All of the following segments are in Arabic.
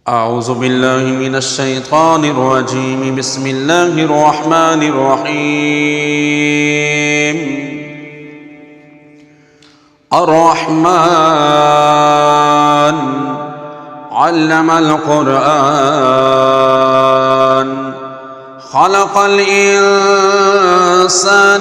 أعوذ بالله من الشيطان الرجيم. بسم الله الرحمن الرحيم. الرحمن علم القرآن، خلق الإنسان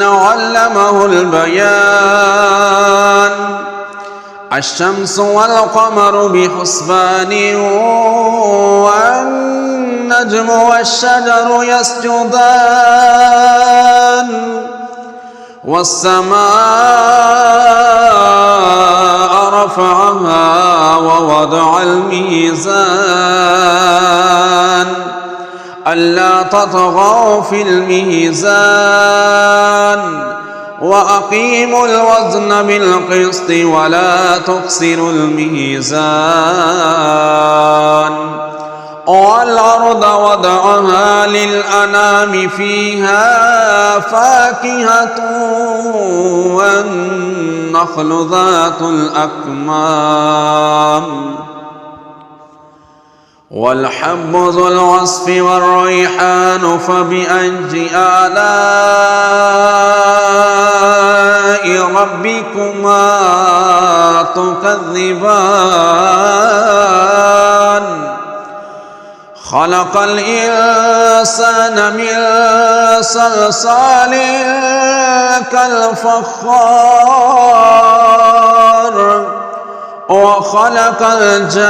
علمه البيان. الشمس والقمر بحسبان، والنجم والشجر يسجدان، والسماء رفعها ووضع الميزان ألا تطغوا في الميزان وأقيموا الوزن بالقسط ولا تخسروا الميزان. والأرض وضعها للأنام، فيها فاكهة والنخل ذات الأكمام، والحب ذو العصف والريحان. فبأي آلاء ربكما تكذبان؟ خلق الإنسان من صلصال كالفخار، وخلق الجان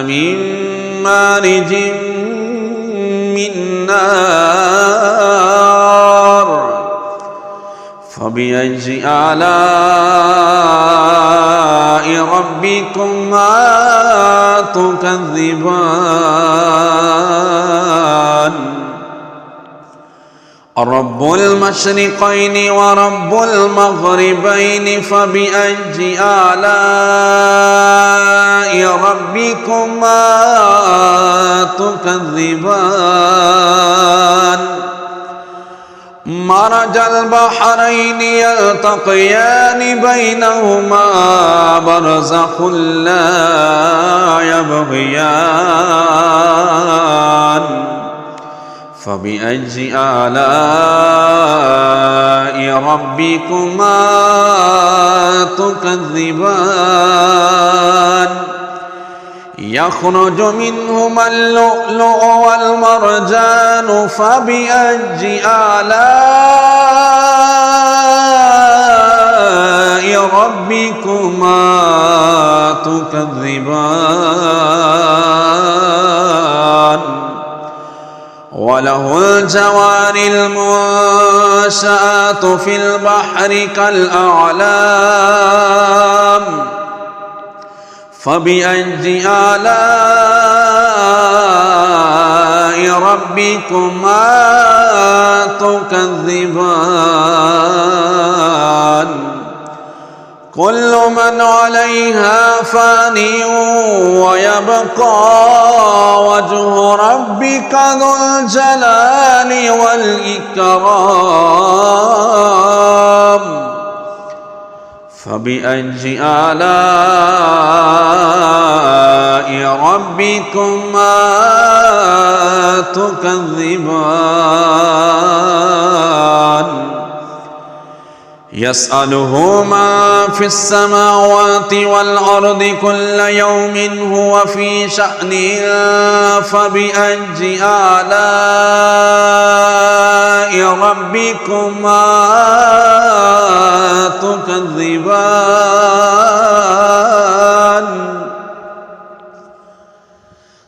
من مارج من نار. فبأي آلاء ربكما تكذبان؟ رب المشرقين ورب المغربين. فبأي آلاء ربكما تكذبان؟ مرج البحرين يلتقيان، بينهما برزخ لا يبغيان. فبأي آلاء ربكما تكذبان؟ يخرج منهما اللؤلؤ والمرجان. فبأي آلاء ربكما تكذبان؟ وله الجوار المنشآت في البحر كالأعلام. فبأي آلاء ربكما تكذبان؟ كل من عليها فان، ويبقى وجه ربك ذو الجلال والإكرام. فبأي آلاء ربكما تكذبان؟ يسأله ما في السماوات والأرض كل يوم هو في شأن. فبأي آلاء ربكما تكذبان؟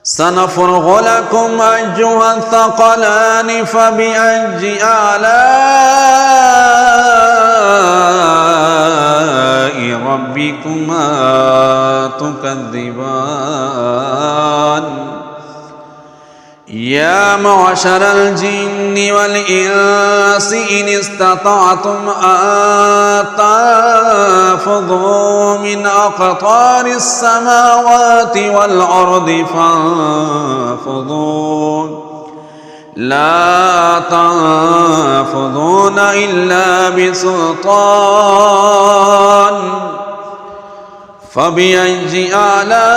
سنفرغ لكم أيها الثقلان. فبأي آلاء ربكما تكذبان؟ يا معشر الجن والإنس إن استطعتم أن تنفذوا من أقطار السماوات والأرض فانفذوا، لا تنفذون إلا بسلطان. فبأي آلاء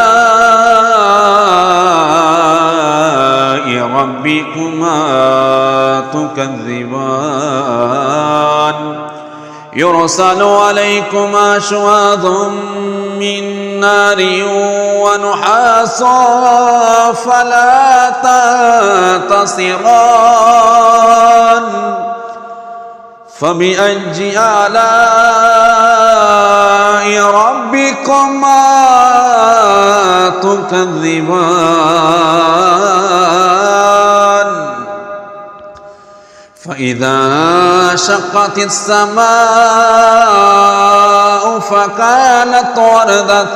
ربكما تكذبان يرسل عليكما شواظ من نار ونحاس فلا تنتصران فبأي آلاء ربكما تكذبان فإذا شقت السماء فكانت وردة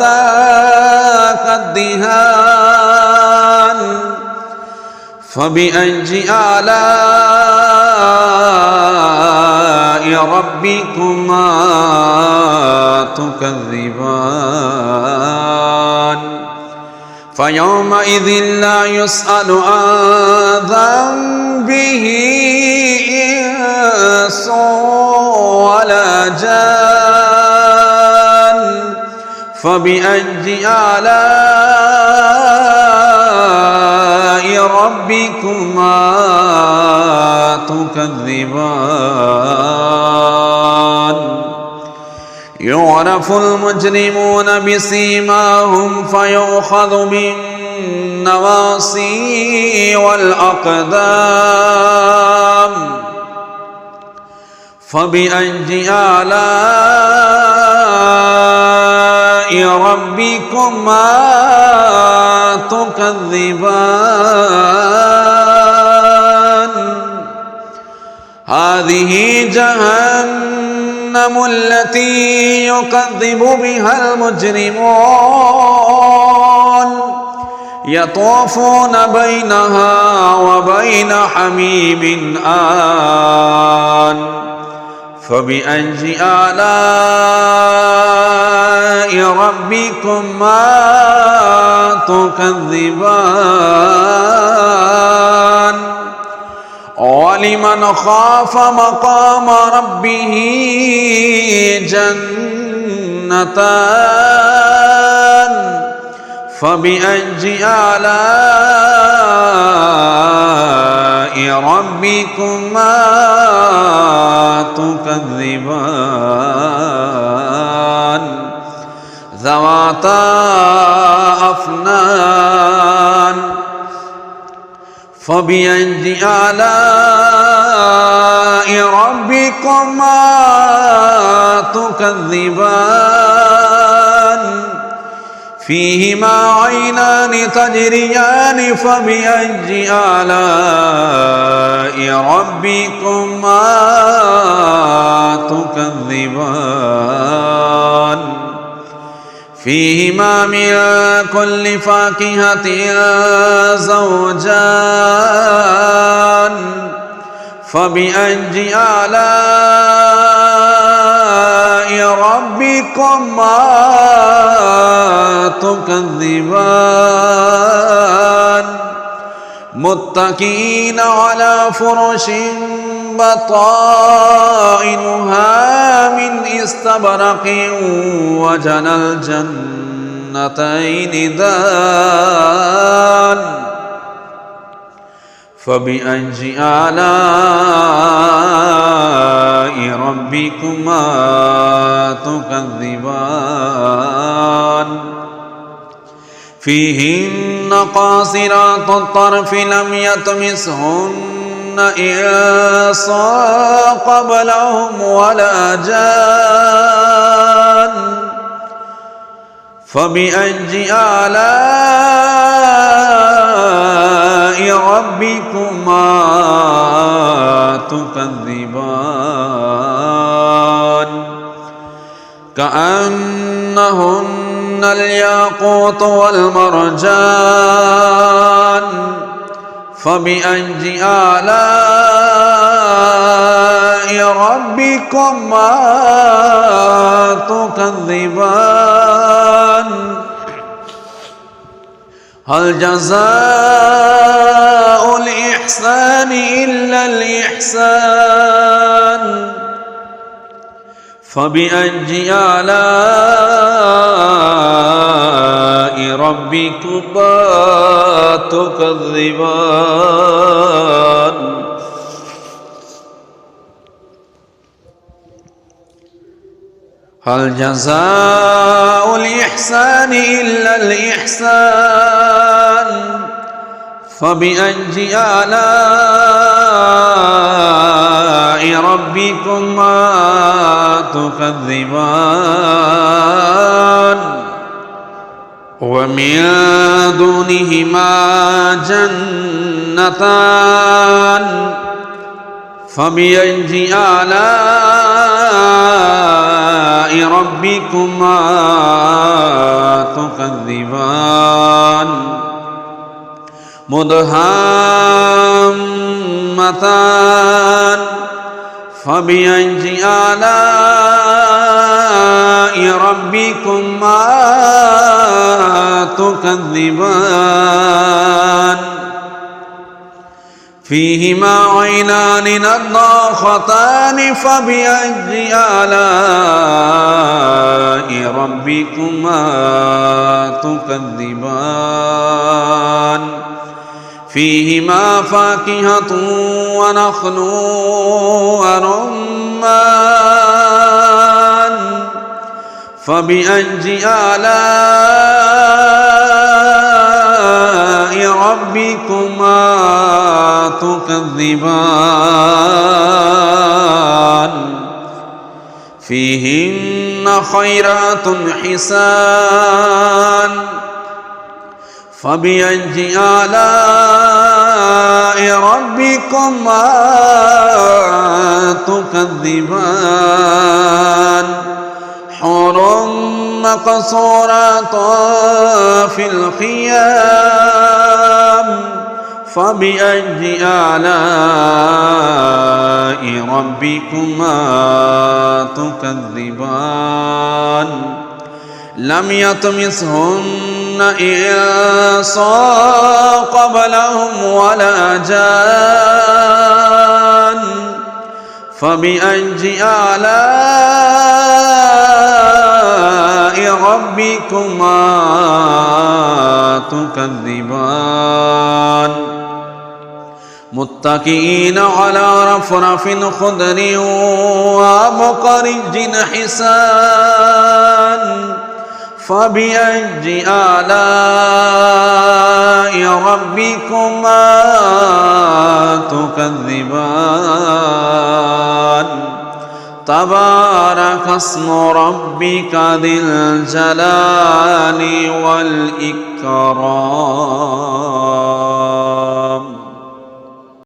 كالدهان فبأي آلاء ربكما تكذبان فيومئذ لا يسأل عن ذنبه إنس ولا جان فبأي آلاء ربكما تكذبان يعرف المجرمون بسيماهم فيؤخذ بالنواصي والأقدام فبأي آلاء ربكما تكذبان هذه جهنم التي يكذب بها المجرمون يطوفون بينها وبين حميم آن فبأي آلاء ربكما تكذبان ولمن خاف مقام ربه جنتان فبأي آلاء ربكما تكذبان ذواتا أفنان فبأي آلاء ربكما تكذبان فيهما عينان تجريان فبأي آلاء ربكما تكذبان فيهما من كل فاكهة زوجان فبأي آلاء ربكما تكذبان متكئين على فرش بطائنها من استبرق وجنى الجنتين دان فبأي آلاء ربكما تكذبان فيهن قاصرات الطرف لم يطمثهن إنس قبلهم ولا جان فبأي آلاء ربكما تكذبان كأنهن الياقوت والمرجان فبأي آلاء ربكما تكذبان هل جزاء الإحسان إلا الإحسان فبأي آلاء ربكما تكذبان هل جزاء الإحسان إلا الإحسان فبأي آلاء ربكما تكذبان ومن دونهما جنتان فبأي آلاء ربكما تكذبان مدهامتان فبأي آلاء ربكما تكذبان فيهما عينان نضاختان فبأي آلاء ربكما تكذبان فيهما فاكهة ونخل ورمان فبأي آلاء ربكما تكذبان فيهن خيرات حسان فبأي آلاء ربكما تكذبان حور مقصورات في الخيام فبأي آلاء ربكما تكذبان لم يطمثهن إنس قبلهم ولا جان فبأي آلاء ربكما تكذبان متكئين على رفرف خضر وأبقرج حسان فبأي آلاء ربكما تكذبان تبارك اسم ربك ذي الجلال والإكرام